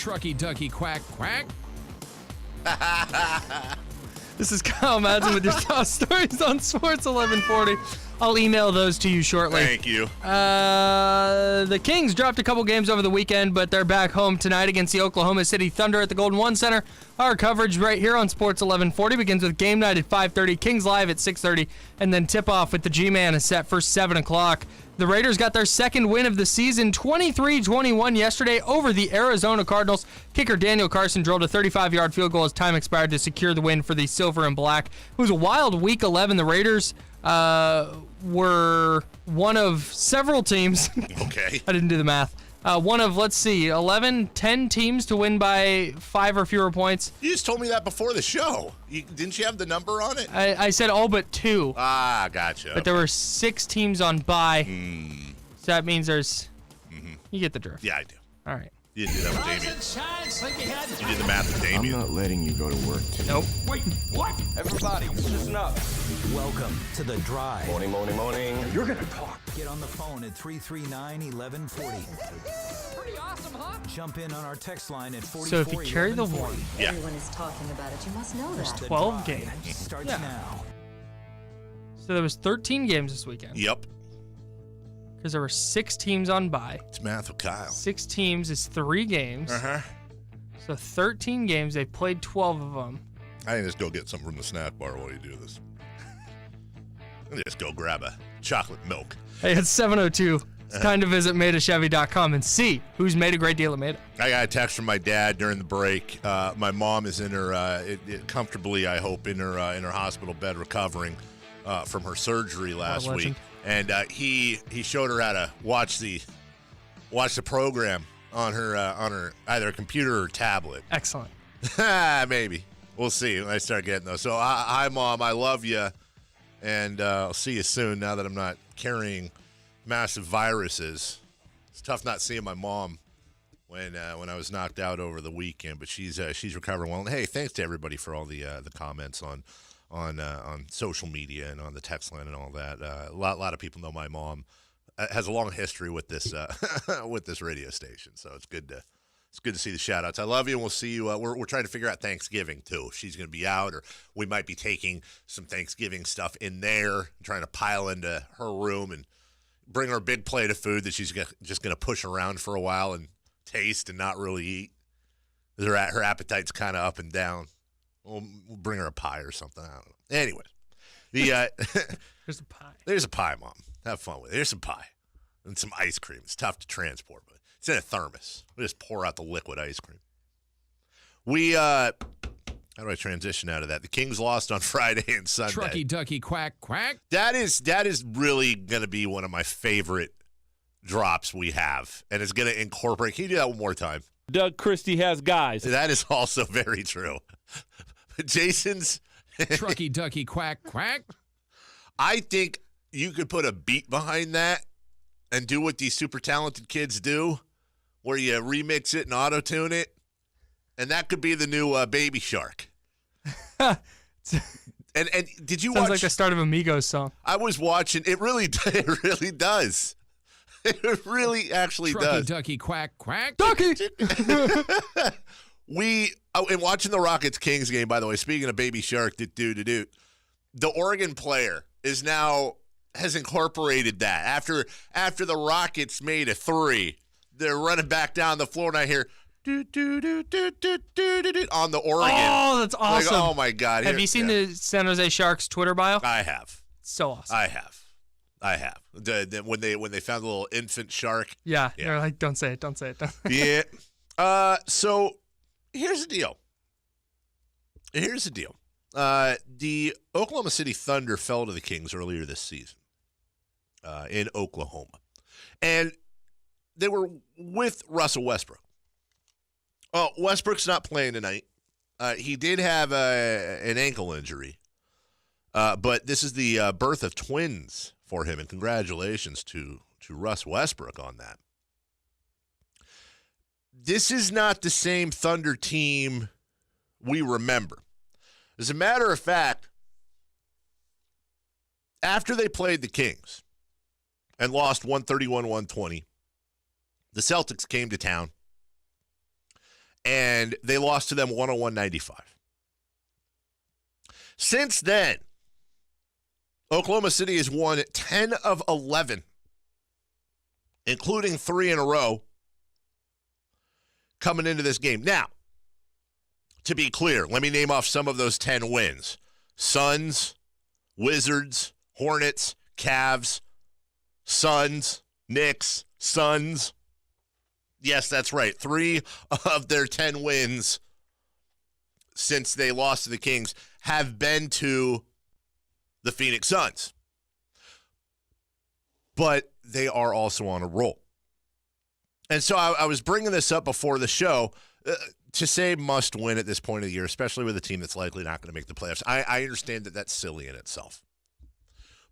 Trucky ducky quack quack. This is Kyle Madson with your top stories on Sports 1140. I'll email those to you shortly. Thank you. The Kings dropped a couple games over the weekend, but they're back home tonight against the Oklahoma City Thunder at the Golden One Center. Our coverage right here on Sports 1140 begins with game night at 5:30, Kings live at 6:30, and then tip-off with the G-Man is set for 7 o'clock. The Raiders got their second win of the season, 23-21 yesterday over the Arizona Cardinals. Kicker Daniel Carson drilled a 35-yard field goal as time expired to secure the win for the Silver and Black. It was a wild Week 11. The Raiders were one of several teams. Okay. I didn't do the math. One of, 10 teams to win by 5 or fewer points. You just told me that before the show. Didn't you have the number on it? I said all but 2. Ah, gotcha. But there were 6 teams on bye. So that means there's... You get the drift. Yeah, I do. All right. You did that with Damien. You did the math with Damien. I'm not letting you go to work today. Nope. Wait, what? Everybody, listen up. Welcome to The Drive. Morning. You're going to talk. Get on the phone at 339-1140. Pretty awesome, huh? Jump in on our text line at 44. So if you carry the 1, Yeah. Everyone is talking about it. You must know that. The 12 Drive games. starts Yeah. now. so there was 13 games this weekend. Yep. Because there were 6 teams on bye. It's math with Kyle. 6 teams is 3 games. Uh-huh. So 13 games. They played 12 of them. I can just go get something from the snack bar while you do this. Just go grab a chocolate milk. Hey, it's 7:02. It's time to visit MaidaChevy.com and see who's made a great deal of Maida. I got a text from my dad during the break. My mom is in her comfortably, I hope, in her hospital bed recovering from her surgery last week. legend. And he showed her how to watch the program on her either a computer or tablet. Excellent. Maybe we'll see when I start getting those. So hi, Mom, I love you, and I'll see you soon. Now that I'm not carrying massive viruses, it's tough not seeing my mom when I was knocked out over the weekend. But she's recovering well. And hey, thanks to everybody for all the comments on social media and on the text line and all that. A lot of people know my mom has a long history with this with this radio station, so it's good to see the shout outs. I love you, and we'll see you. We're trying to figure out Thanksgiving too. If she's going to be out, or we might be taking some Thanksgiving stuff in there, trying to pile into her room and bring her a big plate of food that she's just going to push around for a while and taste and not really eat. Her appetite's kind of up and down. We'll bring her a pie or something. I don't know. Anyway, There's a pie. there's a pie, Mom. Have fun with it. There's some pie and some ice cream. It's tough to transport, but it's in a thermos. We just pour out the liquid ice cream. How do I transition out of that? The Kings lost on Friday and Sunday. Trucky ducky quack quack. That is really going to be one of my favorite drops we have, and it's going to incorporate. Can you do that one more time? Doug Christie has guys. That is also very true. Jason's Trucky ducky quack quack. I think you could put a beat behind that and do what these super talented kids do, where you remix it and auto-tune it, and that could be the new Baby Shark. And did you Sounds watch? like the start of a Migos song. I was watching. It really does. It really actually Trucky does. ducky quack quack. Ducky! In watching the Rockets Kings game, by the way, speaking of Baby Shark, the Oregon player has incorporated that. After the Rockets made a 3, they're running back down the floor, and I hear do on the Oregon. Oh, that's awesome. Like, oh my God. Have you seen the San Jose Sharks Twitter bio? I have. So awesome. I have. When they found the little infant shark. Yeah. They're like, don't say it. Don't say it. Yeah. So here's the deal. The Oklahoma City Thunder fell to the Kings earlier this season in Oklahoma. And they were with Russell Westbrook. Oh, Westbrook's not playing tonight. He did have an ankle injury. But this is the birth of twins for him, and congratulations to Russ Westbrook on that. This is not the same Thunder team we remember. As a matter of fact, after they played the Kings and lost 131-120, the Celtics came to town and they lost to them 101-95. Since then, Oklahoma City has won 10 of 11, including 3 in a row coming into this game. Now, to be clear, let me name off some of those 10 wins. Suns, Wizards, Hornets, Cavs, Suns, Knicks, Suns. Yes, that's right. 3 of their 10 wins since they lost to the Kings have been to the Phoenix Suns. But they are also on a roll. And so I was bringing this up before the show to say must win at this point of the year, especially with a team that's likely not going to make the playoffs. I understand that that's silly in itself.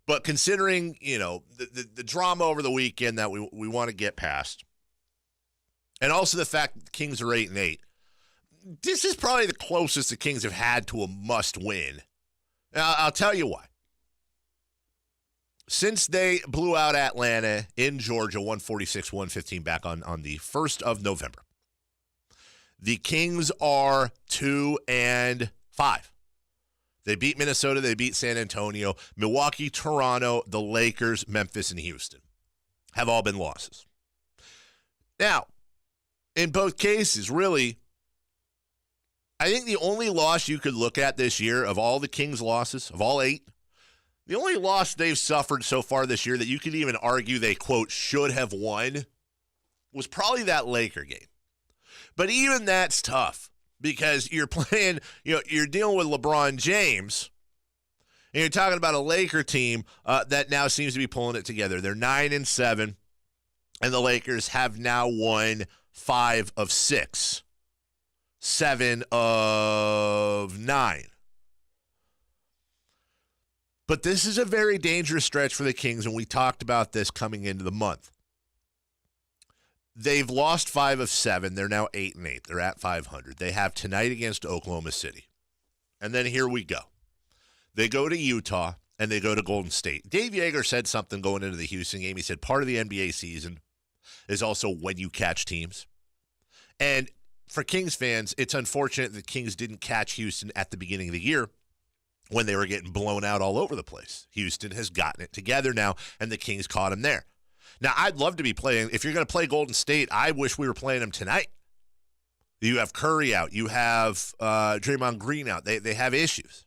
But considering, the drama over the weekend that we want to get past, and also the fact that the Kings are 8-8, this is probably the closest the Kings have had to a must win. Now, I'll tell you why. Since they blew out Atlanta in Georgia 146-115 back on the 1st of November, the Kings are 2-5. They beat Minnesota, they beat San Antonio, Milwaukee, Toronto, the Lakers, Memphis, and Houston have all been losses. Now, in both cases, really, I think the only loss you could look at this year of all the Kings' losses, of all 8, the only loss they've suffered so far this year that you could even argue they, quote, should have won was probably that Laker game. But even that's tough because you're playing, you're dealing with LeBron James, and you're talking about a Laker team that now seems to be pulling it together. They're 9-7, and the Lakers have now won 5 of 6, 7 of 9. But this is a very dangerous stretch for the Kings, and we talked about this coming into the month. They've lost 5 of 7. They're now 8-8. They're at 500. They have tonight against Oklahoma City. And then here we go. They go to Utah, and they go to Golden State. Dave Joerger said something going into the Houston game. He said part of the NBA season is also when you catch teams. And for Kings fans, it's unfortunate the Kings didn't catch Houston at the beginning of the year when they were getting blown out all over the place. Houston has gotten it together now, and the Kings caught them there. Now, I'd love to be playing. If you're going to play Golden State, I wish we were playing them tonight. You have Curry out. You have Draymond Green out. They have issues.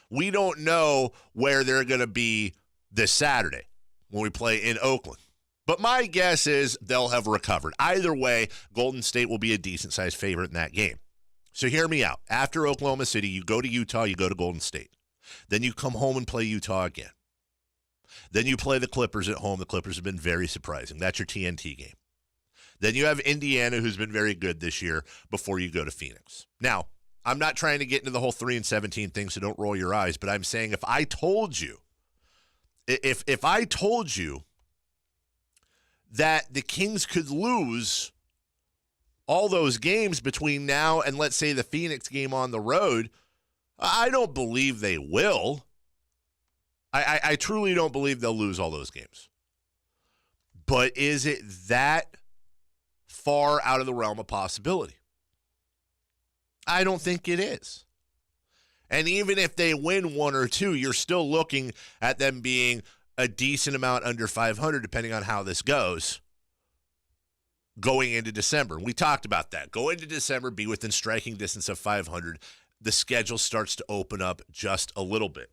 We don't know where they're going to be this Saturday when we play in Oakland. But my guess is they'll have recovered. Either way, Golden State will be a decent-sized favorite in that game. So hear me out. After Oklahoma City, you go to Utah, you go to Golden State. Then you come home and play Utah again. Then you play the Clippers at home. The Clippers have been very surprising. That's your TNT game. Then you have Indiana, who's been very good this year, before you go to Phoenix. Now, I'm not trying to get into the whole 3-17 thing, so don't roll your eyes, but I'm saying if I told you that the Kings could lose all those games between now and, let's say, the Phoenix game on the road, I don't believe they will. I truly don't believe they'll lose all those games. But is it that far out of the realm of possibility? I don't think it is. And even if they win 1 or 2, you're still looking at them being a decent amount under 500, depending on how this goes, going into December. We talked about that. Go into December, be within striking distance of 500. The schedule starts to open up just a little bit.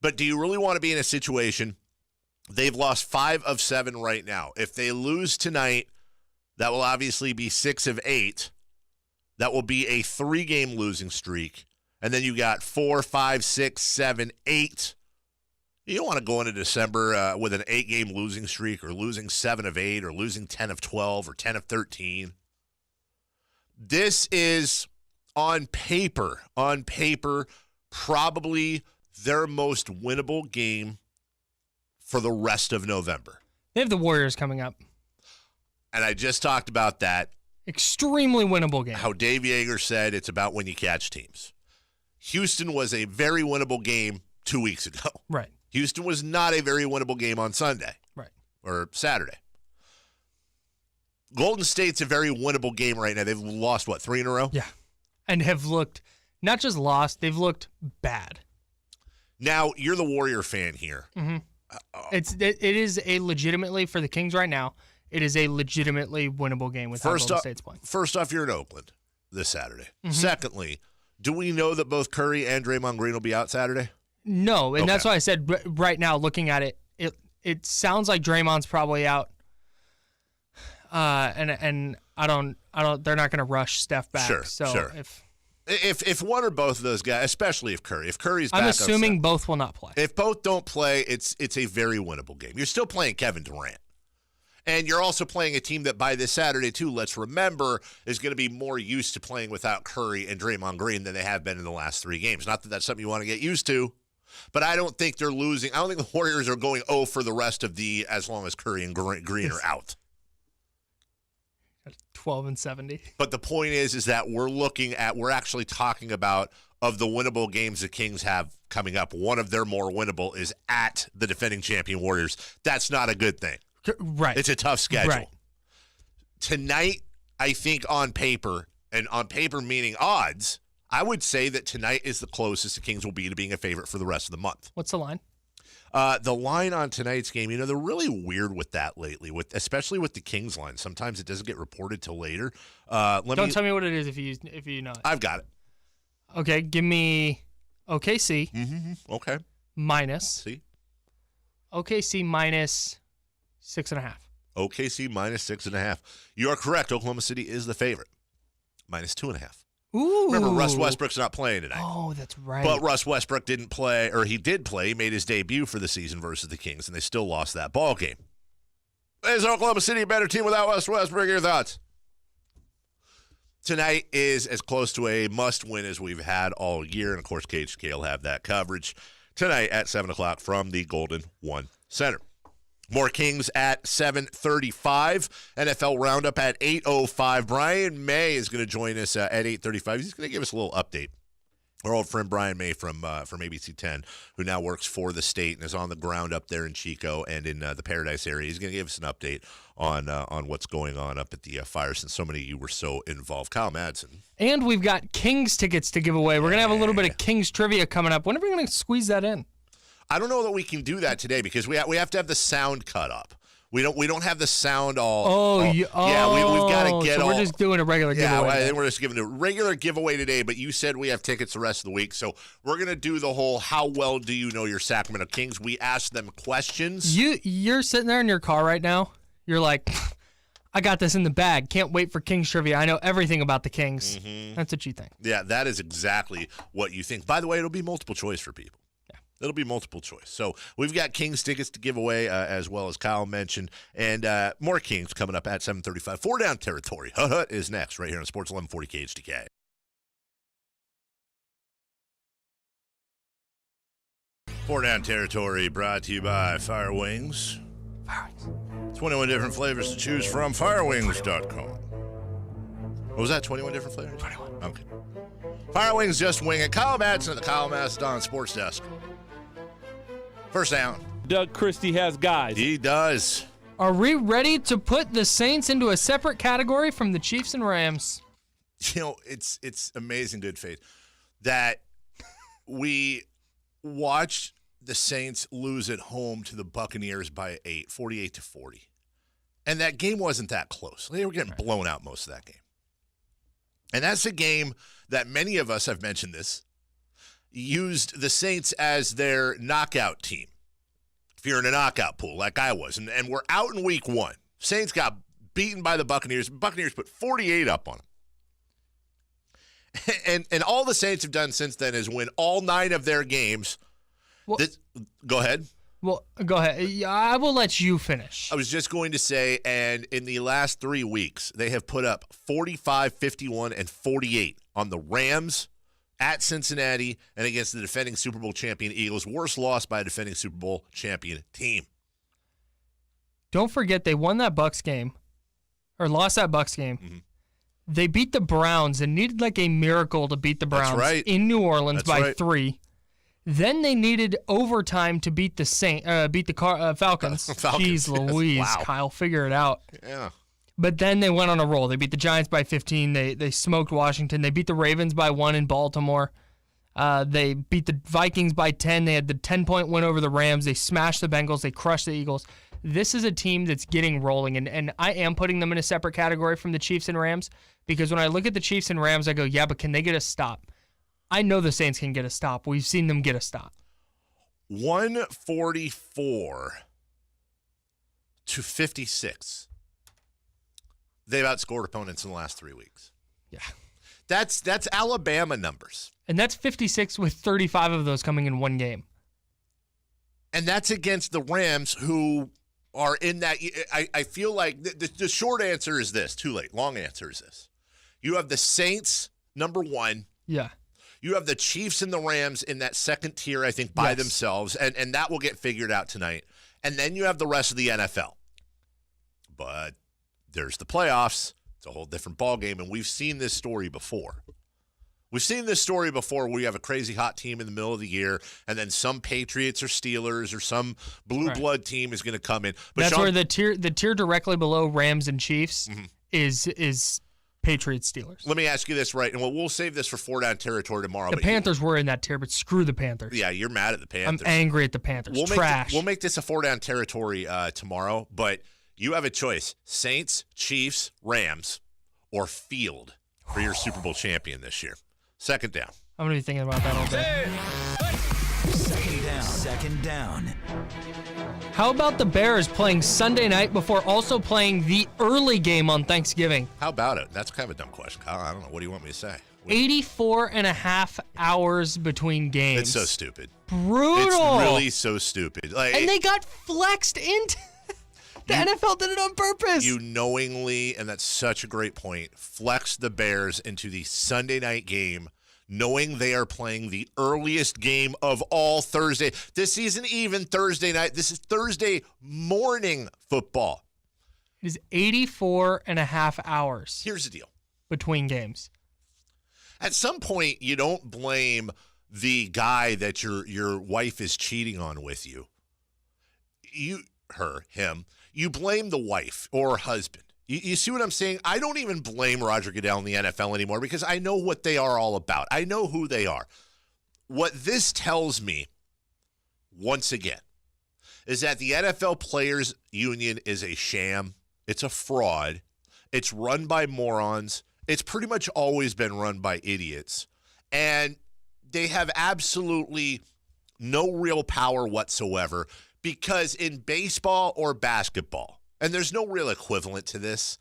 But do you really want to be in a situation? They've lost 5 of 7 right now. If they lose tonight, that will obviously be 6 of 8. That will be a 3-game losing streak. And then you got 4, 5, 6, 7, 8. You don't want to go into December with an 8-game losing streak or losing 7 of 8 or losing 10 of 12 or 10 of 13. This is on paper, probably their most winnable game for the rest of November. They have the Warriors coming up. And I just talked about that. Extremely winnable game. How Dave Joerger said it's about when you catch teams. Houston was a very winnable game 2 weeks ago. Right. Houston was not a very winnable game on Sunday. Right. Or Saturday. Golden State's a very winnable game right now. They've lost, 3 in a row? Yeah. And have looked, not just lost, they've looked bad. Now, you're the Warrior fan here. Mm-hmm. It is a legitimately, for the Kings right now, it is a legitimately winnable game with how Golden State's playing. First off, you're in Oakland this Saturday. Mm-hmm. Secondly, do we know that both Curry and Draymond Green will be out Saturday? No, and that's why I said right now, looking at it, it sounds like Draymond's probably out. And I don't. They're not going to rush Steph back. Sure. If one or both of those guys, especially if Curry's back, I'm assuming both will not play. If both don't play, it's a very winnable game. You're still playing Kevin Durant. And you're also playing a team that by this Saturday, too, let's remember, is going to be more used to playing without Curry and Draymond Green than they have been in the last 3 games. Not that that's something you want to get used to, but I don't think they're losing. I don't think the Warriors are going 0 for the rest of as long as Curry and Green are out. 12-70. But the point is that we're actually talking about, of the winnable games the Kings have coming up, one of their more winnable is at the defending champion Warriors. That's not a good thing. Right. It's a tough schedule. Right. Tonight, I think on paper, and on paper meaning odds, I would say that tonight is the closest the Kings will be to being a favorite for the rest of the month. What's the line? The line on tonight's game, they're really weird with that lately, especially with the Kings line. Sometimes it doesn't get reported till later. Don't tell me what it is if you know it. I've got it. Okay, give me OKC. Mm-hmm. Okay. Minus. See? OKC minus 6.5. OKC minus 6.5. You are correct. Oklahoma City is the favorite. Minus 2.5. Ooh. Remember, Russ Westbrook's not playing tonight. Oh, that's right. But Russ Westbrook didn't play, or he did play. He made his debut for the season versus the Kings, and they still lost that ball game. Is Oklahoma City a better team without Russ Westbrook? Your thoughts? Tonight is as close to a must-win as we've had all year, and of course, KHK will have that coverage tonight at 7 o'clock from the Golden One Center. More Kings at 7:35. NFL Roundup at 8:05. Brian May is going to join us at 8:35. He's going to give us a little update. Our old friend Brian May from ABC 10, who now works for the state and is on the ground up there in Chico and in the Paradise area. He's going to give us an update on what's going on up at the fire, since so many of you were so involved. Kyle Madson. And we've got Kings tickets to give away. We're going to have a little bit of Kings trivia coming up. When are we going to squeeze that in? I don't know that we can do that today because we have to have the sound cut up. We don't have the we've got to get. So we're just doing a regular giveaway. Yeah, I think we're just giving a regular giveaway today. But you said we have tickets the rest of the week, so we're gonna do the whole. How well do you know your Sacramento Kings? We asked them questions. You're sitting there in your car right now. You're like, I got this in the bag. Can't wait for Kings trivia. I know everything about the Kings. Mm-hmm. That's what you think. Yeah, that is exactly what you think. By the way, it'll be multiple choice for people. It'll be multiple choice. So we've got Kings tickets to give away, as well as Kyle mentioned, and more Kings coming up at 7:35. 4 Down Territory is next right here on Sports 1140 KHTK. Four Down Territory brought to you by Fire Wings. 21 different flavors to choose from. Firewings.com. What was that? 21 different flavors? 21. Okay. Fire Wings, just wing it. Kyle Madson at the Kyle Madson Sports Desk. First down. Doug Christie has guys. He does. Are we ready to put the Saints into a separate category from the Chiefs and Rams? It's amazing good faith that we watched the Saints lose at home to the Buccaneers by 8, 48-40. And that game wasn't that close. They were getting blown out most of that game. And that's a game that many of us, I've mentioned this, used the Saints as their knockout team. If you're in a knockout pool, like I was. And we're out in week 1. Saints got beaten by the Buccaneers. Buccaneers put 48 up on them. And all the Saints have done since then is win all 9 of their games. Well, go ahead. Well, go ahead. I will let you finish. I was just going to say, and in the last 3 weeks, they have put up 45, 51, and 48 on the Rams, at Cincinnati, and against the defending Super Bowl champion Eagles. Worst loss by a defending Super Bowl champion team. Don't forget they won that Bucs game, or lost that Bucs game. Mm-hmm. They beat the Browns and needed like a miracle to beat the Browns in New Orleans by 3. Then they needed overtime to beat the Falcons. Falcons. Jeez Louise, Wow. Kyle, figure it out. Yeah. But then they went on a roll. They beat the Giants by 15. They smoked Washington. They beat the Ravens by 1 in Baltimore. They beat the Vikings by 10. They had the 10-point win over the Rams. They smashed the Bengals. They crushed the Eagles. This is a team that's getting rolling, and I am putting them in a separate category from the Chiefs and Rams, because when I look at the Chiefs and Rams, I go, yeah, but can they get a stop? I know the Saints can get a stop. We've seen them get a stop. 144-56. They've outscored opponents in the last 3 weeks. Yeah. That's Alabama numbers. And that's 56 with 35 of those coming in one game. And that's against the Rams, who are in that. I feel like the short answer is this. Too late. Long answer is this. You have the Saints, number 1. Yeah. You have the Chiefs and the Rams in that second tier, I think, by themselves. And that will get figured out tonight. And then you have the rest of the NFL. But there's the playoffs. It's a whole different ballgame. And we've seen this story before. We've seen this story before where you have a crazy hot team in the middle of the year, and then some Patriots or Steelers or some blue blood team is going to come in. But that's where the tier directly below Rams and Chiefs is Patriots Steelers. Let me ask you this, right? And we'll save this for 4 Down territory tomorrow. The Panthers were in that tier, but screw the Panthers. Yeah, you're mad at the Panthers. I'm angry at the Panthers. Trash. We'll make this a 4 Down territory tomorrow, but you have a choice: Saints, Chiefs, Rams, or Field for your Super Bowl champion this year. Second down. I'm going to be thinking about that all day. Second down. How about the Bears playing Sunday night before also playing the early game on Thanksgiving? How about it? That's kind of a dumb question, Kyle. I don't know. What do you want me to say? 84 and a half hours between games. It's so stupid. Brutal. It's really so stupid. And they got flexed into the NFL did it on purpose. You knowingly, and that's such a great point, flex the Bears into the Sunday night game, knowing they are playing the earliest game of all Thursday. This isn't even Thursday night. This is Thursday morning football. It is 84 and a half hours. Here's the deal. Between games. At some point, you don't blame the guy that your wife is cheating on with you. Him. You blame the wife or husband. You see what I'm saying? I don't even blame Roger Goodell in the NFL anymore because I know what they are all about. I know who they are. What this tells me, once again, is that the NFL Players Union is a sham. It's a fraud. It's run by morons. It's pretty much always been run by idiots. And they have absolutely no real power whatsoever. Because in baseball or basketball, and there's no real equivalent to this,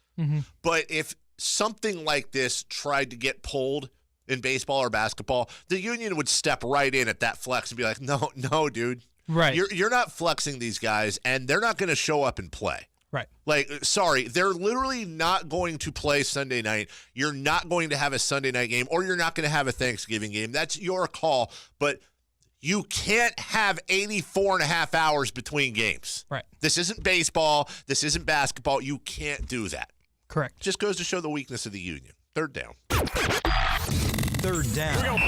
but if something like this tried to get pulled in baseball or basketball, the union would step right in at that flex and be like, no, dude. Right. You're not flexing these guys, and they're not going to show up and play. Right. Like, sorry, they're literally not going to play Sunday night. You're not going to have a Sunday night game, or you're not going to have a Thanksgiving game. That's your call, but you can't have 84 and a half hours between games. Right. This isn't baseball. This isn't basketball. You can't do that. Correct. Just goes to show the weakness of the union. Third down. Third down.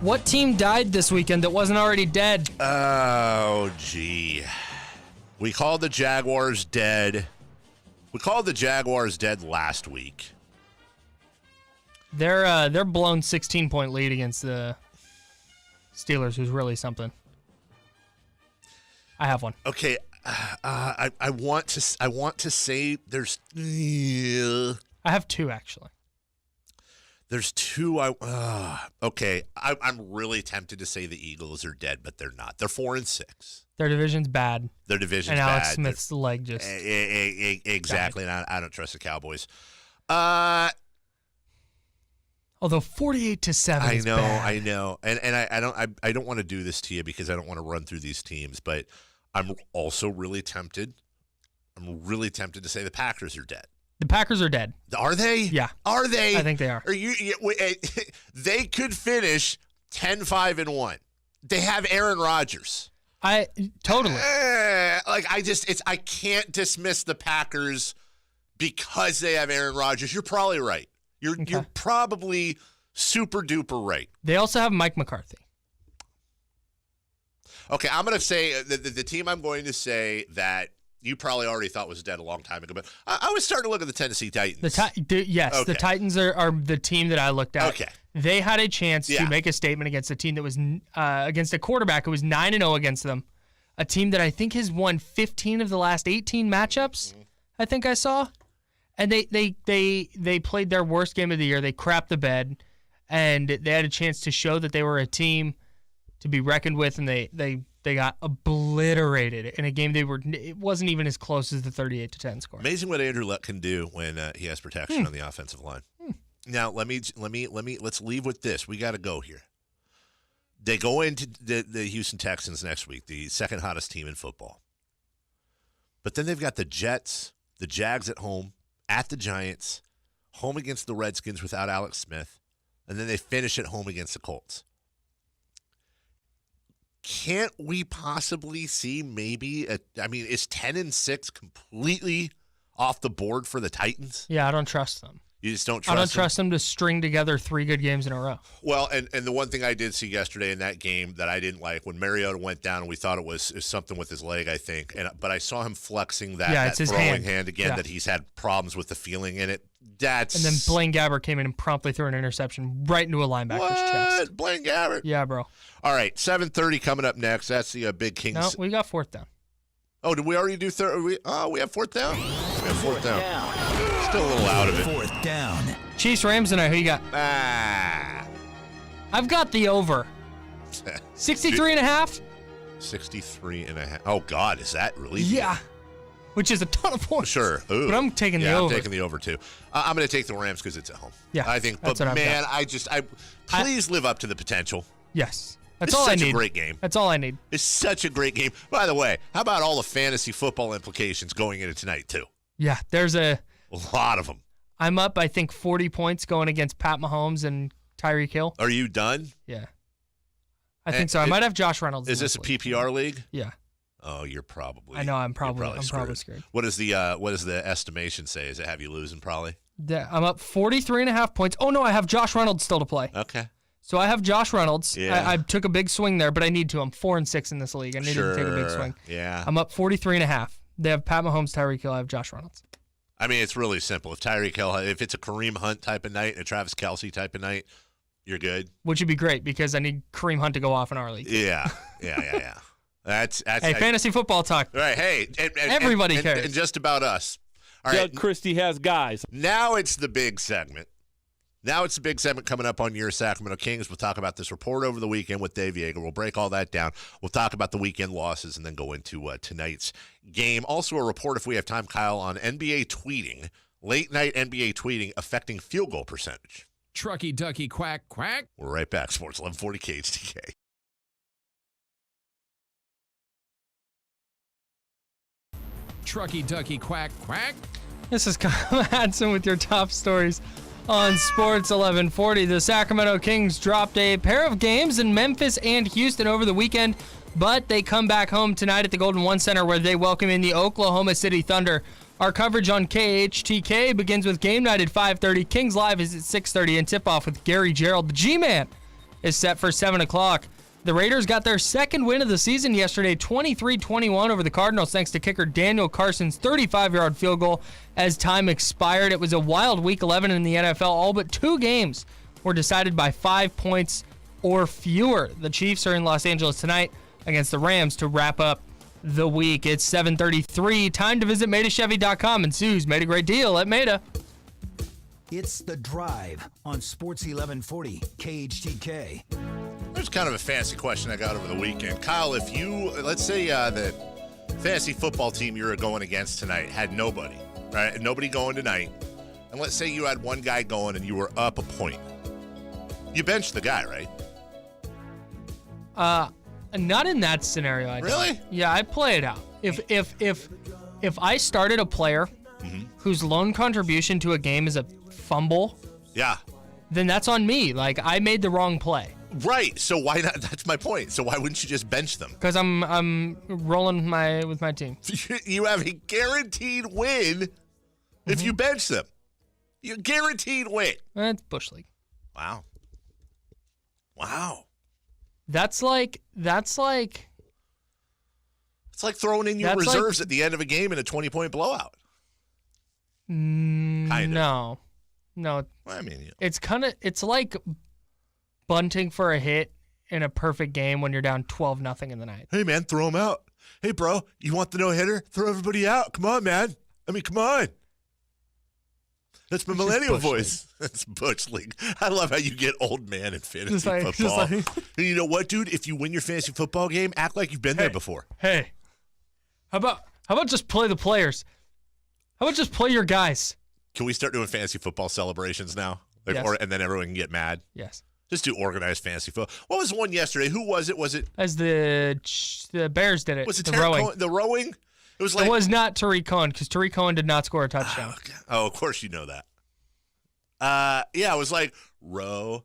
What team died this weekend that wasn't already dead? Oh, gee. We called the Jaguars dead. We called the Jaguars dead last week. Their blown 16-point lead against the Steelers was really something. I have one. Okay, I want to say there's. I have two actually. There's two. Okay, I'm really tempted to say the Eagles are dead, but they're not. They're 4-6. Their division's bad. Their division's and Alex bad. Smith's leg just exactly. And I don't trust the Cowboys. Although 48-7 is bad. I know, and I don't want to do this to you because I don't want to run through these teams, but I'm also really tempted. I'm really tempted to say the Packers are dead. The Packers are dead. Are they? Yeah. Are they? I think they are. They could finish 10-5-1. They have Aaron Rodgers. Totally. I can't dismiss the Packers because they have Aaron Rodgers. You're probably right. You're probably super duper right. They also have Mike McCarthy. Okay, I'm going to say the team I'm going to say that, you probably already thought was dead a long time ago, but I was starting to look at the Tennessee Titans. Yes, Okay. the Titans are the team that I looked at. Okay. They had a chance to make a statement against a team that was against a quarterback who was 9-0 against them, a team that I think has won 15 of the last 18 matchups. I think I saw, and they played their worst game of the year. They crapped the bed, and they had a chance to show that they were a team to be reckoned with, and they got obliterated in a game it wasn't even as close as the 38-10 score. Amazing what Andrew Luck can do when he has protection on the offensive line. Now let's leave with this. We got to go here. They go into the Houston Texans next week, the second hottest team in football. But then they've got the Jets, the Jags at home, at the Giants, home against the Redskins without Alex Smith, and then they finish at home against the Colts. Can't we possibly see maybe is 10-6 completely off the board for the Titans? Yeah, I don't trust them. You just don't trust them? I don't trust them to string together 3 good games in a row. Well, and the one thing I did see yesterday in that game that I didn't like, when Mariota went down, and we thought it was something with his leg, I think, but I saw him flexing that it's his throwing hand again, yeah. that he's had problems with the feeling in it. And then Blaine Gabbert came in and promptly threw an interception right into a linebacker's chest. Blaine Gabbert? Yeah, bro. All right, 7:30 coming up next. That's the big Kings. No, we got 4th down. Oh, did we already do third? We have 4th down? We have 4th down. Still a little out of it. 4th down. Chiefs, Rams tonight. Who you got? I've got the over. 63.5? 63.5. Oh, God, is that really? Yeah. Which is a ton of points. Sure. Ooh. But I'm taking the over. I'm taking the over, too. I'm going to take the Rams because it's at home. Yeah. I think. But, man, please live up to the potential. Yes. That's all I need. It's such a great game. That's all I need. It's such a great game. By the way, how about all the fantasy football implications going into tonight, too? Yeah, there's a lot of them. I'm up, I think, 40 points going against Pat Mahomes and Tyreek Hill. Are you done? Yeah. I think so. I might have Josh Reynolds. Is this a PPR league? Yeah. Oh, you're probably. I know. I'm probably screwed. What does the estimation say? Does it have you losing probably? Yeah, I'm up 43.5 points. Oh no, I have Josh Reynolds still to play. Okay. So I have Josh Reynolds. Yeah. I took a big swing there, but I need to. I'm 4-6 in this league. I need to take a big swing. Yeah. I'm up 43.5. They have Pat Mahomes, Tyreek Hill. I have Josh Reynolds. I mean, it's really simple. If Tyreek Hill, if it's a Kareem Hunt type of night and a Travis Kelce type of night, you're good. Which would be great because I need Kareem Hunt to go off in our league. Yeah. That's hey, fantasy football talk. Right. Hey, everybody cares. And just about us. All Doug right. Christie has guys. Now it's the big segment. Coming up on your Sacramento Kings. We'll talk about this report over the weekend with Dave Joerger. We'll break all that down. We'll talk about the weekend losses and then go into tonight's game. Also a report, if we have time, Kyle, on NBA tweeting, late night NBA tweeting affecting field goal percentage. Trucky, ducky, quack, quack. We're right back. Sports 1140 KHTK. Trucky, ducky, quack, quack. This is Kyle Madson with your top stories on Sports 1140. The Sacramento Kings dropped a pair of games in Memphis and Houston over the weekend, but they come back home tonight at the Golden One Center where they welcome in the Oklahoma City Thunder. Our coverage on KHTK begins with game night at 5:30. Kings Live is at 6:30, and tip-off with Gary Gerald. The G-Man is set for 7 o'clock. The Raiders got their second win of the season yesterday, 23-21 over the Cardinals, thanks to kicker Daniel Carson's 35-yard field goal as time expired. It was a wild Week 11 in the NFL. All but 2 games were decided by 5 points or fewer. The Chiefs are in Los Angeles tonight against the Rams to wrap up the week. It's 7:33. Time to visit MaidaChevy.com, and Sue's made a great deal at Maida. It's The Drive on Sports 1140 KHTK. There's kind of a fancy question I got over the weekend. Kyle, if you, let's say the fantasy football team you're going against tonight had nobody, right? Nobody going tonight. And let's say you had one guy going and you were up a point. You benched the guy, right? Not in that scenario. I don't. Really? Yeah, I'd play it out. If I started a player whose lone contribution to a game is a fumble, Yeah. then that's on me. Like, I made the wrong play. Right. So why not? That's my point. So why wouldn't you just bench them? Because I'm rolling with my team. You have a guaranteed win if you bench them. You guaranteed win. It's Bush League. Wow. That's like It's It's like throwing in your That's reserves at the end of a game in a 20-point blowout. No. Well, I mean, It's like bunting for a hit in a perfect game when you're down 12-0 in the ninth. hey, man, throw them out. Hey, bro, you want the no-hitter? Throw everybody out. Come on, man. I mean, come on. That's my millennial voice. That's Butch League. I love how you get old man in fantasy football. And you know what, dude? If you win your fantasy football game, act like you've been there before. Hey, how about just play the players? How about just play your guys? Can we start doing fantasy football celebrations now? Yes. And then everyone can get mad? Yes. Just do organized fantasy football. What was the one yesterday? Who was it? Was it? As the Bears did it. Was it the Tariq rowing? Cohen? The rowing? It was like. It was not Tariq Cohen because Tariq Cohen did not score a touchdown. Oh, of course you know that. Yeah, it was like row.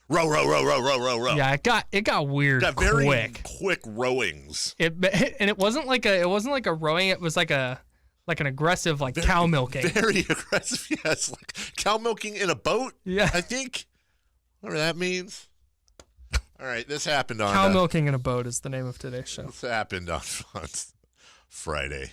Yeah, it got weird. Got very quick rowings. It wasn't like a rowing. It was like an aggressive cow milking. Very aggressive. Yes, like cow milking in a boat. Yeah, I think. Whatever that means. All right, this happened on cow milking in a boat is the name of today's show. This happened on Friday.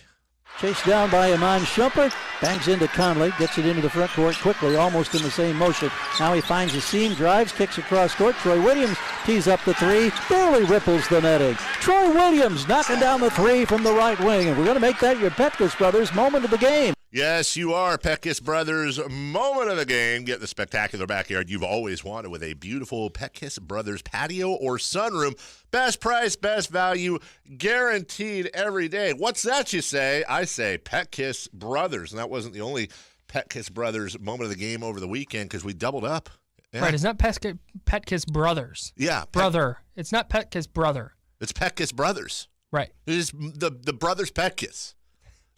Chased down by Iman Shumpert, bangs into Conley, gets it into the front court quickly, almost in the same motion. Now he finds a seam, drives, kicks across court. Troy Williams tees up the three, barely ripples the netting. Troy Williams knocking down the three from the right wing, and we're going to make that your Petkus Brothers moment of the game. Yes, you are. Petkus Brothers moment of the game. Get the spectacular backyard you've always wanted with a beautiful Petkus Brothers patio or sunroom. Best price, best value, guaranteed every day. What's that you say? I say Petkus Brothers. And that wasn't the only Petkus Brothers moment of the game over the weekend because we doubled up. Yeah. Right, it's not Petkus Brothers. Yeah. Brother. It's not Petkus Brother. It's Petkus Brothers. Right. It is the Brothers Petkus.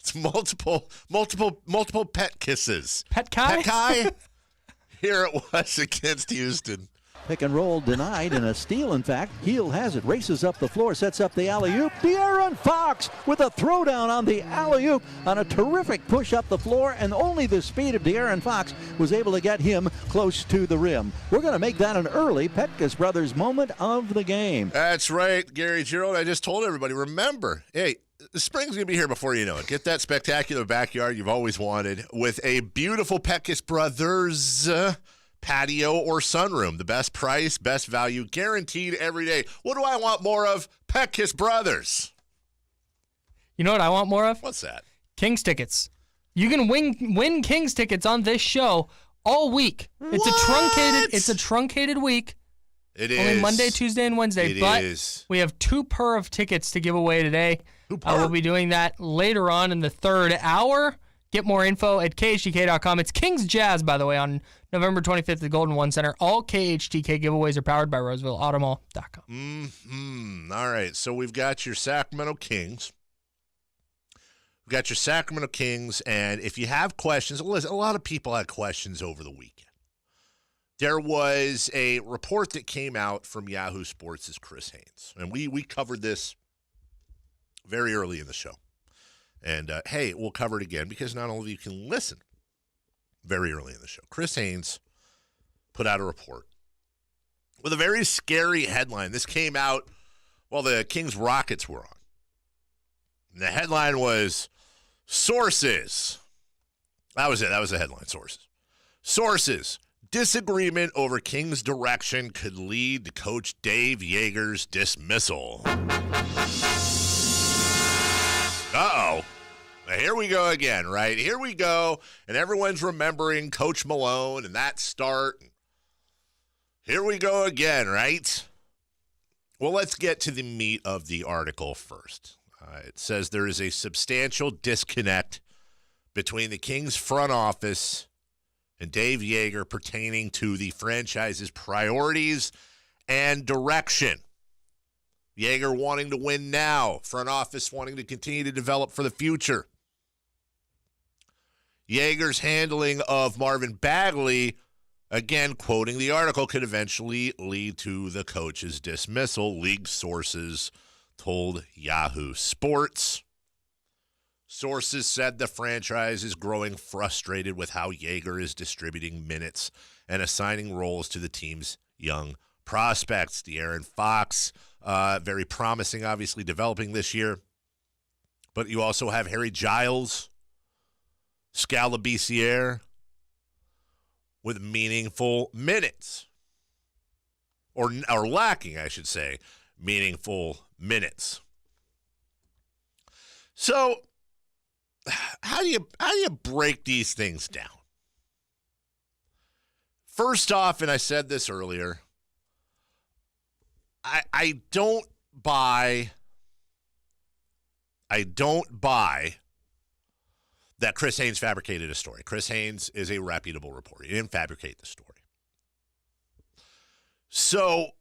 It's multiple pet kisses. Petkai? Here it was against Houston. Pick and roll denied, and a steal, in fact. Heel has it, races up the floor, sets up the alley-oop. De'Aaron Fox with a throwdown on the alley-oop on a terrific push up the floor, and only the speed of De'Aaron Fox was able to get him close to the rim. We're going to make that an early Petkus Brothers moment of the game. That's right, Gary Gerald. I just told everybody, remember, hey, the spring's going to be here before you know it. Get that spectacular backyard you've always wanted with a beautiful Petkus Brothers patio or sunroom. The best price, best value, guaranteed every day. What do I want more of? Petkus Brothers. You know what I want more of? What's that? Kings tickets. You can win Kings tickets on this show all week. It's a truncated week. It is. Only Monday, Tuesday, and Wednesday. It is. We have 2 per of tickets to give away today. We'll be doing that later on in the third hour. Get more info at KHTK.com. It's Kings Jazz, by the way, on November 25th at the Golden One Center. All KHTK giveaways are powered by RosevilleAutomall.com. All right, so we've got your Sacramento Kings. We've got your Sacramento Kings, and if you have questions, listen, a lot of people had questions over the weekend. There was a report that came out from Yahoo Sports' Chris Haynes, and we covered this very early in the show. And, hey, we'll cover it again because not all of you can listen very early in the show. Chris Haynes put out a report with a very scary headline. This came out while the Kings Rockets were on. And the headline was Sources. That was it. That was the headline, Sources. Sources. Disagreement over Kings direction could lead to Coach Dave Joerger's dismissal. Uh-oh. Now, here we go again, right? Here we go, and everyone's remembering Coach Malone and that start. Here we go again, right? Well, let's get to the meat of the article first. It says there is a substantial disconnect between the Kings front office and Dave Joerger pertaining to the franchise's priorities and direction. Joerger wanting to win now. Front office wanting to continue to develop for the future. Joerger's handling of Marvin Bagley, again quoting the article, could eventually lead to the coach's dismissal, league sources told Yahoo Sports. Sources said the franchise is growing frustrated with how Joerger is distributing minutes and assigning roles to the team's young prospects. De'Aaron Fox, very promising, obviously, developing this year. But you also have Harry Giles, Scalabrine with meaningful minutes. Or lacking, I should say, meaningful minutes. So, how do you break these things down? First off, and I said this earlier, I don't buy that Chris Haynes fabricated a story. Chris Haynes is a reputable reporter. He didn't fabricate the story. So,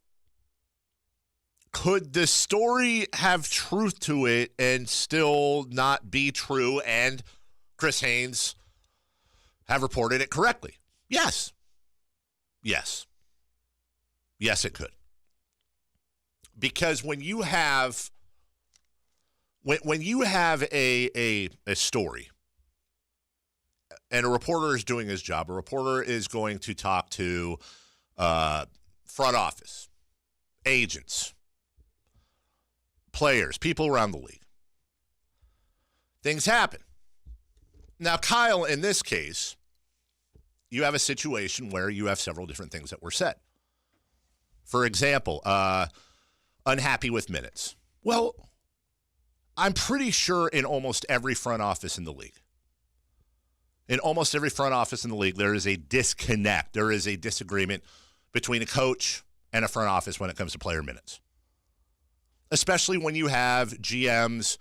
could the story have truth to it and still not be true, and Chris Haynes have reported it correctly? Yes. Yes, it could. Because when you have a story and a reporter is doing his job, a reporter is going to talk to front office, agents, players, people around the league. Things happen. Now, Kyle, in this case, you have a situation where you have several different things that were said. For example, unhappy with minutes. Well, I'm pretty sure in almost every front office in the league, there is a disconnect. There is a disagreement between a coach and a front office when it comes to player minutes. Especially when you have GMs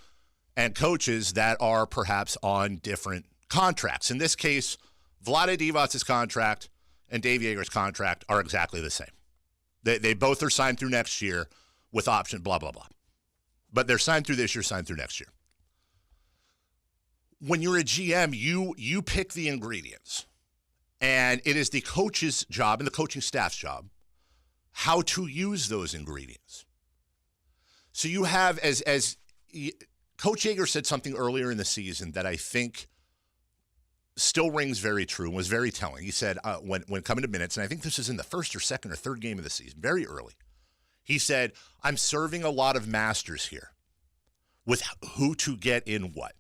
and coaches that are perhaps on different contracts. In this case, Vlade Divac's contract and Dave Joerger's contract are exactly the same. They both are signed through next year with option, blah, blah, blah. But they're signed through this year, signed through next year. When you're a GM, you pick the ingredients. And it is the coach's job and the coaching staff's job how to use those ingredients. So you have, as Coach Joerger said something earlier in the season that I think still rings very true and was very telling. He said when coming to minutes, and I think this is in the first or second or third game of the season, very early, he said, I'm serving a lot of masters here with who to get in what.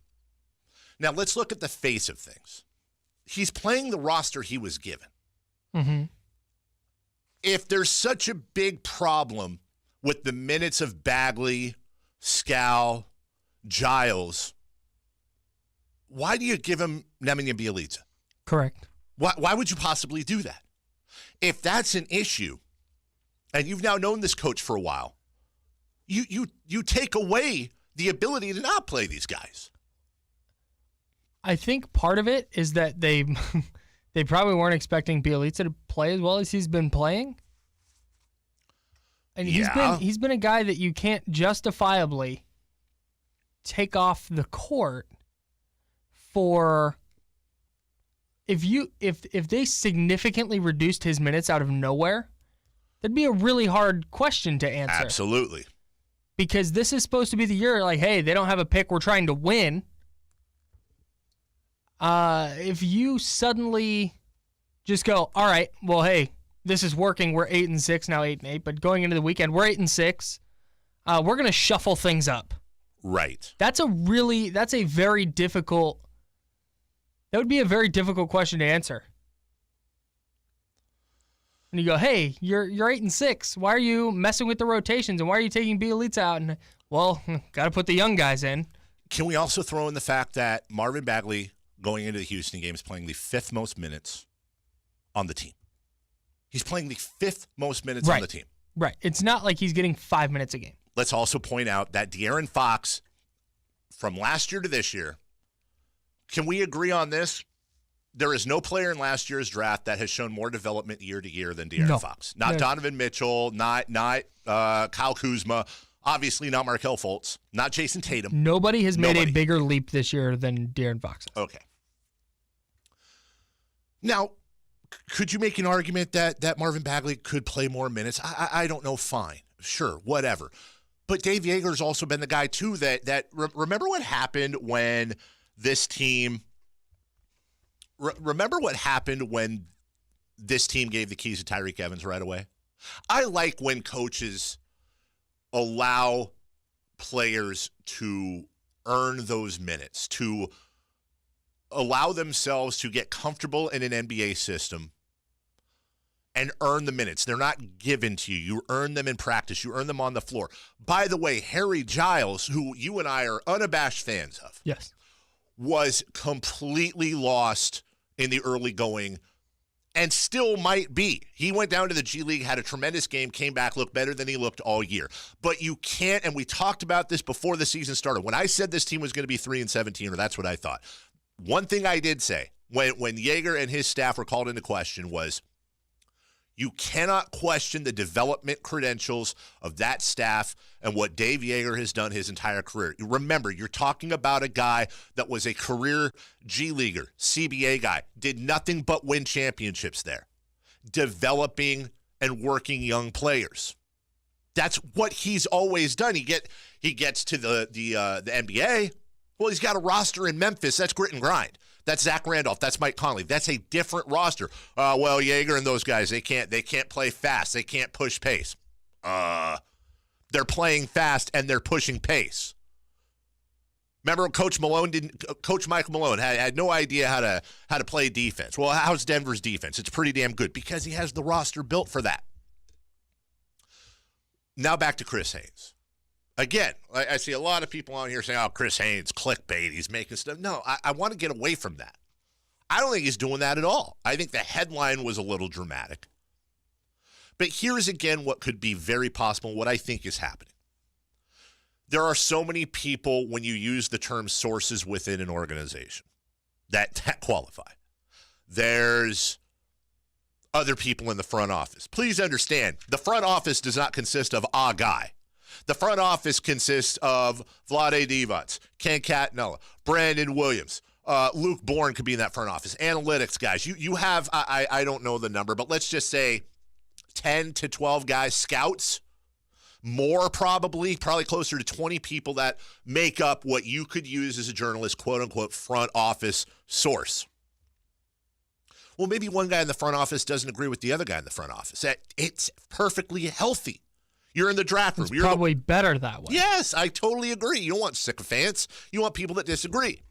Now, let's look at the face of things. He's playing the roster he was given. Mm-hmm. If there's such a big problem with the minutes of Bagley, Scal, Giles, why do you give him Nemanja Bjelica? Correct. Why would you possibly do that? If that's an issue, and you've now known this coach for a while, you take away the ability to not play these guys. I think part of it is that they probably weren't expecting Bjelica to play as well as he's been playing. And he's been a guy that you can't justifiably take off the court for if they significantly reduced his minutes out of nowhere, that'd be a really hard question to answer. Absolutely. Because this is supposed to be the year, like, hey, they don't have a pick, we're trying to win. If you suddenly just go, all right, well, hey, this is working. We're 8-6 now, 8-8. But going into the weekend, we're 8-6. We're gonna shuffle things up. Right. That would be a very difficult question to answer. And you go, hey, you're 8-6. Why are you messing with the rotations? And why are you taking Bjelica out? And well, got to put the young guys in. Can we also throw in the fact that Marvin Bagley, going into the Houston game, is playing the 5th most minutes on the team? He's playing the 5th most minutes on the team. Right. It's not like he's getting 5 minutes a game. Let's also point out that De'Aaron Fox, from last year to this year, can we agree on this? There is no player in last year's draft that has shown more development year to year than De'Aaron Fox. Not Donovan Mitchell, not Kyle Kuzma, obviously not Markelle Fultz, not Jason Tatum. Nobody has made a bigger leap this year than De'Aaron Fox. Okay. Now, could you make an argument that Marvin Bagley could play more minutes? I don't know. Fine. Sure. Whatever. But Dave Joerger's also been the guy, too, that remember what happened when this team remember what happened when this team gave the keys to Tyreek Evans right away? I like when coaches allow players to earn those minutes, to allow themselves to get comfortable in an NBA system and earn the minutes. They're not given to you. You earn them in practice. You earn them on the floor. By the way, Harry Giles, who you and I are unabashed fans of, Yes, was completely lost in the early going and still might be. He went down to the G League, had a tremendous game, came back, looked better than he looked all year. But you can't, and we talked about this before the season started. When I said this team was going to be 3-17, or that's what I thought, one thing I did say when Joerger and his staff were called into question was, you cannot question the development credentials of that staff and what Dave Joerger has done his entire career. Remember, you're talking about a guy that was a career G Leaguer, CBA guy, did nothing but win championships there, developing and working young players. That's what he's always done. He gets to the NBA. Well, he's got a roster in Memphis. That's grit and grind. That's Zach Randolph. That's Mike Conley. That's a different roster. Well, Joerger and those guys, they can't play fast. They can't push pace. They're playing fast and they're pushing pace. Remember, Coach Michael Malone had no idea how to play defense. Well, how's Denver's defense? It's pretty damn good because he has the roster built for that. Now back to Chris Haynes. Again, I see a lot of people on here saying, oh, Chris Haynes, clickbait, he's making stuff. No, I want to get away from that. I don't think he's doing that at all. I think the headline was a little dramatic. But here's again what could be very possible, what I think is happening. There are so many people, when you use the term sources within an organization, that qualify. There's other people in the front office. Please understand, the front office does not consist of a guy. The front office consists of Vlade Divac, Ken Catanella, Brandon Williams, Luke Bourne could be in that front office. Analytics guys. You have, I don't know the number, but let's just say 10 to 12 guys, scouts, more probably closer to 20 people that make up what you could use as a journalist, quote unquote, front office source. Well, maybe one guy in the front office doesn't agree with the other guy in the front office. It's perfectly healthy. You're in the draft room. It's probably better that way. Yes, I totally agree. You don't want sycophants. You want people that disagree.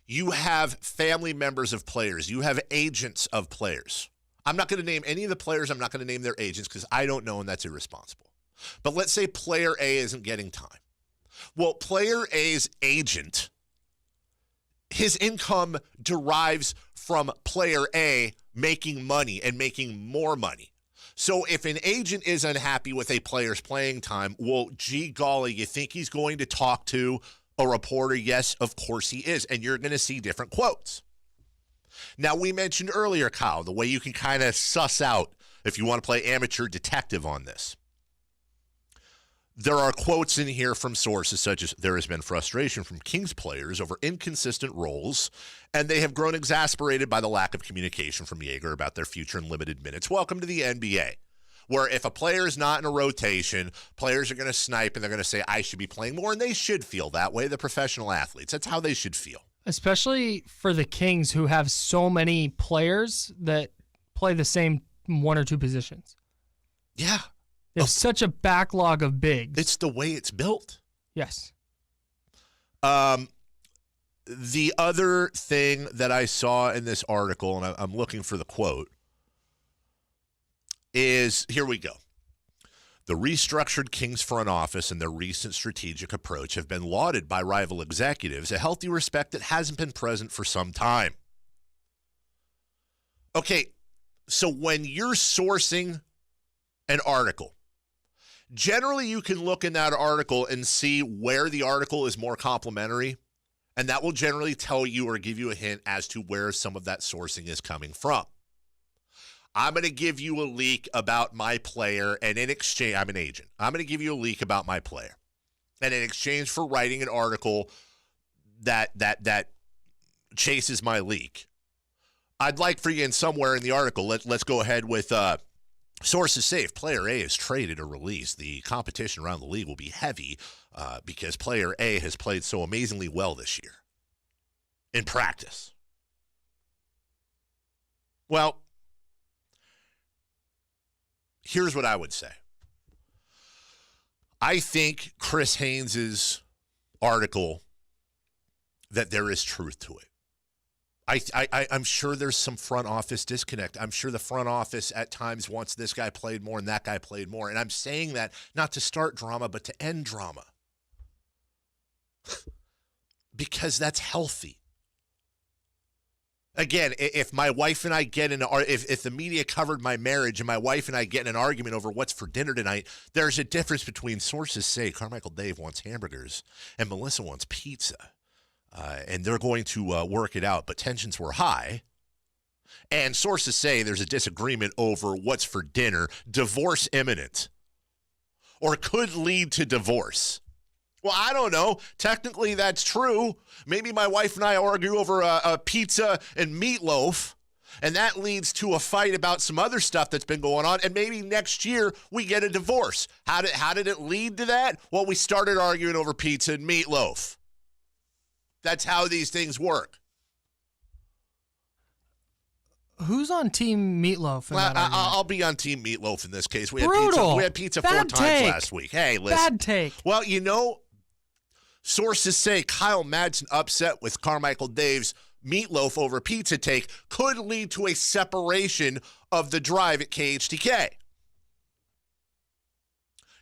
You have family members of players. You have agents of players. I'm not going to name any of the players. I'm not going to name their agents because I don't know, and that's irresponsible. But let's say player A isn't getting time. Well, player A's agent, his income derives from player A making money and making more money. So if an agent is unhappy with a player's playing time, well, gee golly, you think he's going to talk to a reporter? Yes, of course he is. And you're going to see different quotes. Now, we mentioned earlier, Kyle, the way you can kind of suss out if you want to play amateur detective on this. There are quotes in here from sources such as, there has been frustration from Kings players over inconsistent roles, and they have grown exasperated by the lack of communication from Joerger about their future in limited minutes. Welcome to the NBA, where if a player is not in a rotation, players are going to snipe and they're going to say, I should be playing more, and they should feel that way. The professional athletes, that's how they should feel. Especially for the Kings, who have so many players that play the same one or two positions. Yeah. There's such a backlog of bigs. It's the way it's built. Yes. The other thing that I saw in this article, and I'm looking for the quote, is, here we go. The restructured Kings front office and their recent strategic approach have been lauded by rival executives, a healthy respect that hasn't been present for some time. Okay, so when you're sourcing an article, generally you can look in that article and see where the article is more complimentary, and that will generally tell you or give you a hint as to where some of that sourcing is coming from. I'm going to give you a leak about my player, and in exchange, I'm an agent. I'm going to give you a leak about my player. And in exchange for writing an article that chases my leak, I'd like for you in somewhere in the article, let's go ahead with sources say if player A is traded or released, the competition around the league will be heavy because player A has played so amazingly well this year in practice. Well, Here's what I would say. I think Chris Haynes' article, that there is truth to it. I'm sure there's some front office disconnect. I'm sure the front office at times wants this guy played more and that guy played more. And I'm saying that not to start drama, but to end drama. Because that's healthy. Again, if my wife and I get in, if the media covered my marriage and my wife and I get in an argument over what's for dinner tonight, there's a difference between sources say Carmichael Dave wants hamburgers and Melissa wants pizza. And they're going to work it out, but tensions were high. And sources say there's a disagreement over what's for dinner, divorce imminent, or could lead to divorce. Well, I don't know. Technically, that's true. Maybe my wife and I argue over a pizza and meatloaf, and that leads to a fight about some other stuff that's been going on, and maybe next year we get a divorce. How did it lead to that? Well, we started arguing over pizza and meatloaf. That's how these things work. Who's on Team Meatloaf? Well, I'll be on Team Meatloaf in this case. We had pizza Bad 4 take. times last week. Hey, listen. Bad take. Well, sources say Kyle Madson upset with Carmichael Dave's meatloaf over pizza take could lead to a separation of the drive at KHTK.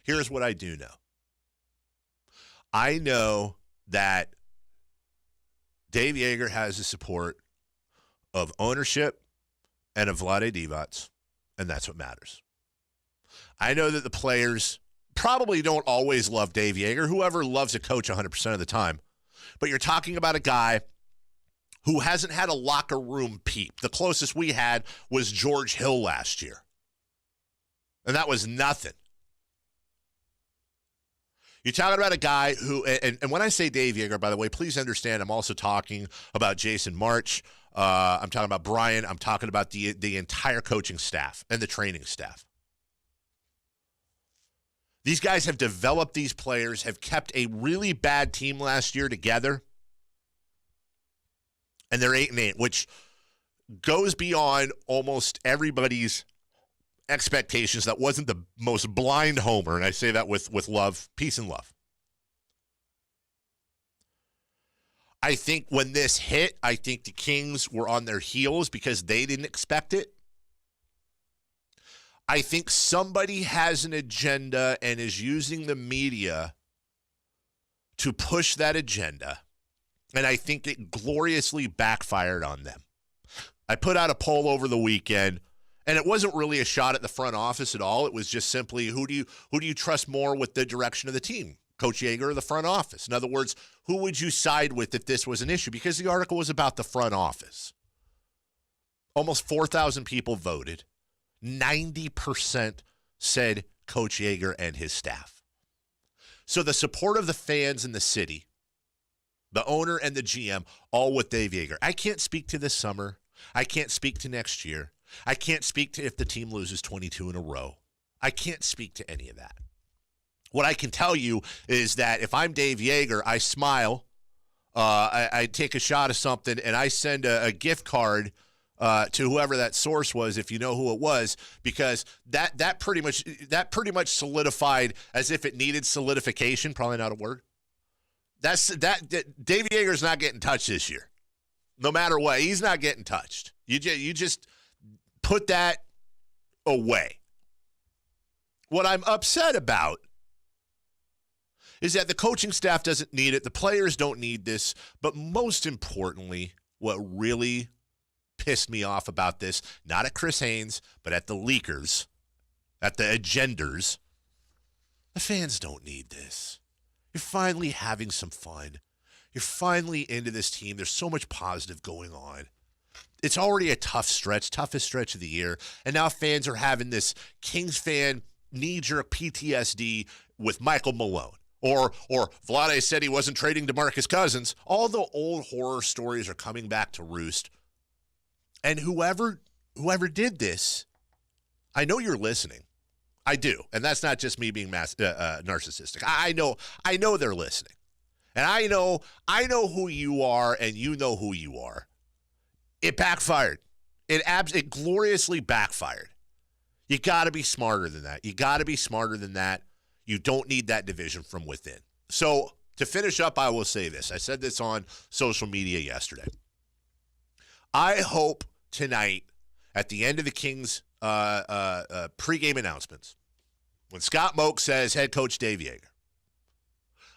Here's what I do know. I know that Dave Joerger has the support of ownership and of Vlade Divac, and that's what matters. I know that the players probably don't always love Dave Joerger. Whoever loves a coach 100% of the time. But you're talking about a guy who hasn't had a locker room peep. The closest we had was George Hill last year. And that was nothing. You're talking about a guy who, and when I say Dave Joerger, by the way, please understand I'm also talking about Jason March. I'm talking about Brian. I'm talking about the entire coaching staff and the training staff. These guys have developed these players, have kept a really bad team last year together, and they're 8-8, which goes beyond almost everybody's expectations. That wasn't the most blind homer, and I say that with love, peace and love. I think when this hit, I think the Kings were on their heels because they didn't expect it. I think somebody has an agenda and is using the media to push that agenda, and I think it gloriously backfired on them. I put out a poll over the weekend, and it wasn't really a shot at the front office at all. It was just simply, who do you trust more with the direction of the team, Coach Joerger or the front office? In other words, who would you side with if this was an issue? Because the article was about the front office. Almost 4,000 people voted. 90% said Coach Joerger and his staff. So the support of the fans in the city, the owner and the GM, all with Dave Joerger. I can't speak to this summer. I can't speak to next year. I can't speak to if the team loses 22 in a row. I can't speak to any of that. What I can tell you is that if I'm Dave Joerger, I smile, I take a shot of something, and I send a gift card to whoever that source was, if you know who it was, because that pretty much solidified as if it needed solidification. Probably not a word. Dave Joerger's not getting touched this year, no matter what. He's not getting touched. You just put that away. What I'm upset about is that the coaching staff doesn't need it. The players don't need this. But most importantly, what really pissed me off about this, not at Chris Haynes, but at the leakers, at the agenders, the fans don't need this. You're finally having some fun. You're finally into this team. There's so much positive going on. It's already a tough stretch, toughest stretch of the year. And now fans are having this Kings fan knee-jerk PTSD with Michael Malone. Or Vlade said he wasn't trading DeMarcus Cousins. All the old horror stories are coming back to roost. And whoever did this, I know you're listening. I do. And that's not just me being narcissistic. I know they're listening. And I know who you are, and you know who you are. It backfired. It gloriously backfired. You got to be smarter than that. You got to be smarter than that. You don't need that division from within. So to finish up, I will say this. I said this on social media yesterday. I hope tonight, at the end of the Kings pregame announcements, when Scott Moak says head coach Dave Joerger,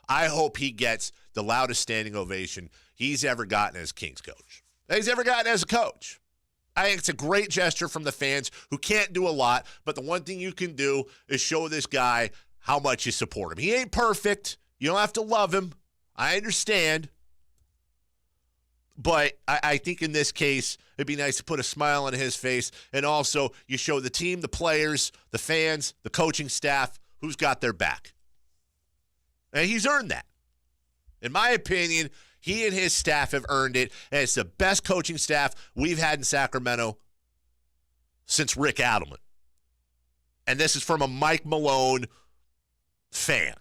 I hope he gets the loudest standing ovation he's ever gotten as Kings coach. He's ever gotten as a coach. I think it's a great gesture from the fans who can't do a lot, but the one thing you can do is show this guy how much you support him. He ain't perfect. You don't have to love him. I understand. But I think in this case, it'd be nice to put a smile on his face, and also you show the team, the players, the fans, the coaching staff, who's got their back. And he's earned that. In my opinion, he and his staff have earned it, and it's the best coaching staff we've had in Sacramento since Rick Adelman. And this is from a Mike Malone fan.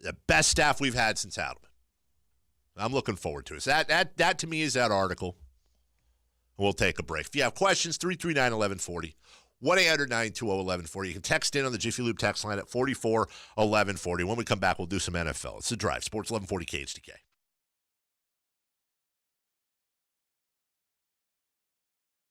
The best staff we've had since Adelman. I'm looking forward to it. So that to me is that article. We'll take a break. If you have questions, 339-1140. 1-800-920-1140. You can text in on the Jiffy Lube text line at 44-1140. When we come back, we'll do some NFL. It's The Drive, Sports 1140 KHTK.